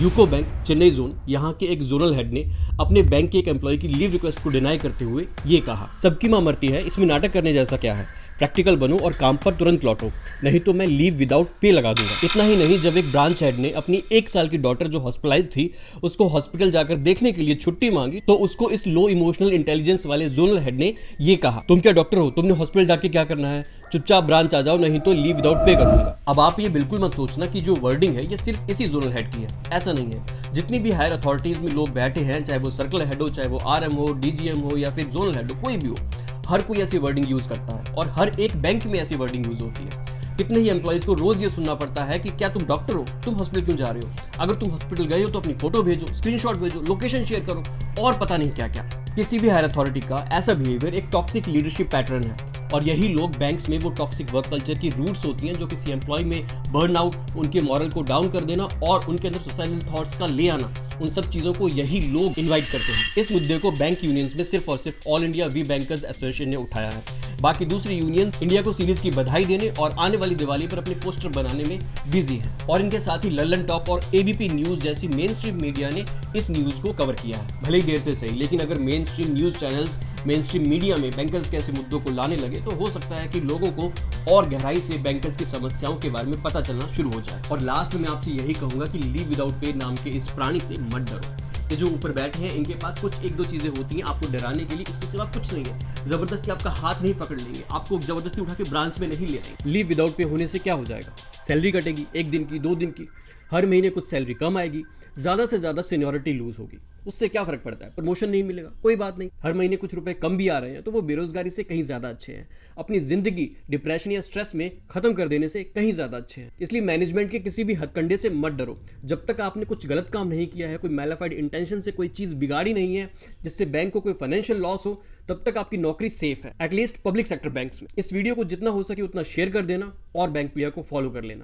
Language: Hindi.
यूको बैंक चेन्नई जोन यहाँ के एक जोनल हेड ने अपने बैंक के एक एम्प्लॉय की लीव रिक्वेस्ट को डिनाई करते हुए ये कहा, सबकी मां मरती है, इसमें नाटक करने जैसा क्या है। प्रैक्टिकल बनो और काम पर तुरंत लौटो, नहीं तो मैं लीव विदाउट पे लगा दूंगा। इतना ही नहीं, जब एक ब्रांच हेड ने अपनी 1 साल की डॉटर जो हॉस्पिटलाइज थी उसको हॉस्पिटल जाकर देखने के लिए छुट्टी मांगी तो उसको इस लो इमोशनल इंटेलिजेंस वाले जोनल हेड ने ये कहा, तुम क्या डॉक्टर हो, तुमने हॉस्पिटल जाके क्या करना है, चुपचाप ब्रांच आ जाओ, नहीं तो लीव विदाउट पे कर दूंगा। अब आप ये बिल्कुल मत सोचना कि जो वर्डिंग है ये सिर्फ इसी जोनल हेड की है, ऐसा नहीं है। जितनी भी हायर अथॉरिटीज में लोग बैठे हैं, चाहे वो सर्कल हेड हो, चाहे वो आरएम हो, डीजीएम हो या फिर जोनल हेड हो, कोई भी हो, हर कोई ऐसी वर्डिंग यूज करता है और हर एक बैंक में ऐसी वर्डिंग यूज होती है। कितने ही एम्प्लॉइज को रोज ये सुनना पड़ता है कि क्या तुम डॉक्टर हो, तुम हॉस्पिटल क्यों जा रहे हो, अगर तुम हॉस्पिटल गए हो तो अपनी फोटो भेजो, स्क्रीनशॉट भेजो, लोकेशन शेयर करो और पता नहीं क्या क्या। किसी भी हायर अथॉरिटी का ऐसा बिहेवियर एक टॉक्सिक लीडरशिप पैटर्न है और यही लोग बैंक्स में वो टॉक्सिक वर्क कल्चर की रूट्स होती हैं जो किसी एम्प्लॉय में बर्नआउट, उनके मॉरल को डाउन कर देना और उनके अंदर सुसाइडल थॉट्स का ले आना, उन सब चीजों को यही लोग इनवाइट करते हैं। इस मुद्दे को बैंक यूनियंस में सिर्फ और सिर्फ all India we bankers association ने उठाया है। बाकी दूसरी यूनियन इंडिया को सीरीज की बधाई देने और आने वाली दिवाली पर अपने पोस्टर बनाने में बिजी है और इनके साथ ही लल्लन टॉप और एबीपी न्यूज जैसी मेन स्ट्रीम मीडिया ने इस न्यूज को कवर किया है। भले ही देर से सही, लेकिन अगर main stream news channels main stream media में बैंकर्स के ऐसे मुद्दों को लाने लगे तो हो सकता है कि लोगों को और गहराई से बैंकर्स की समस्याओं के बारे में पता चलना शुरू हो जाए। और लास्ट में मैं आपसे यही कहूंगा कि लीव विदाउट पे नाम के इस प्राणी से मत डरो। ये जो ऊपर बैठे हैं इनके पास कुछ 1-2 चीजें होती हैं आपको डराने के लिए, इसके सिवा कुछ नहीं है। जबरदस्ती आपका हाथ नहीं पकड़ लेंगे, आपको जबरदस्ती उठा के ब्रांच में नहीं ले आएंगे। लीव विदाउट पे होने से क्या हो जाएगा, सैलरी कटेगी 1 दिन की, 2 दिन की, हर महीने कुछ सैलरी कम आएगी, ज्यादा से ज्यादा सीनियरिटी लूज होगी, उससे क्या फर्क पड़ता है, प्रमोशन नहीं मिलेगा, कोई बात नहीं। हर महीने कुछ रुपए कम भी आ रहे हैं तो वो बेरोजगारी से कहीं ज्यादा अच्छे हैं, अपनी जिंदगी डिप्रेशन या स्ट्रेस में खत्म कर देने से कहीं ज्यादा अच्छे हैं। इसलिए मैनेजमेंट के किसी भी हथकंडे से मत डरो। जब तक आपने कुछ गलत काम नहीं किया है, कोई मैलिफाइड इंटेंशन से कोई चीज बिगाड़ी नहीं है जिससे बैंक को कोई फाइनेंशियल लॉस हो, तब तक आपकी नौकरी सेफ है, एटलीस्ट पब्लिक सेक्टर बैंक्स में। इस वीडियो को जितना हो सके उतना शेयर कर देना और बैंक प्लेयर को फॉलो कर लेना।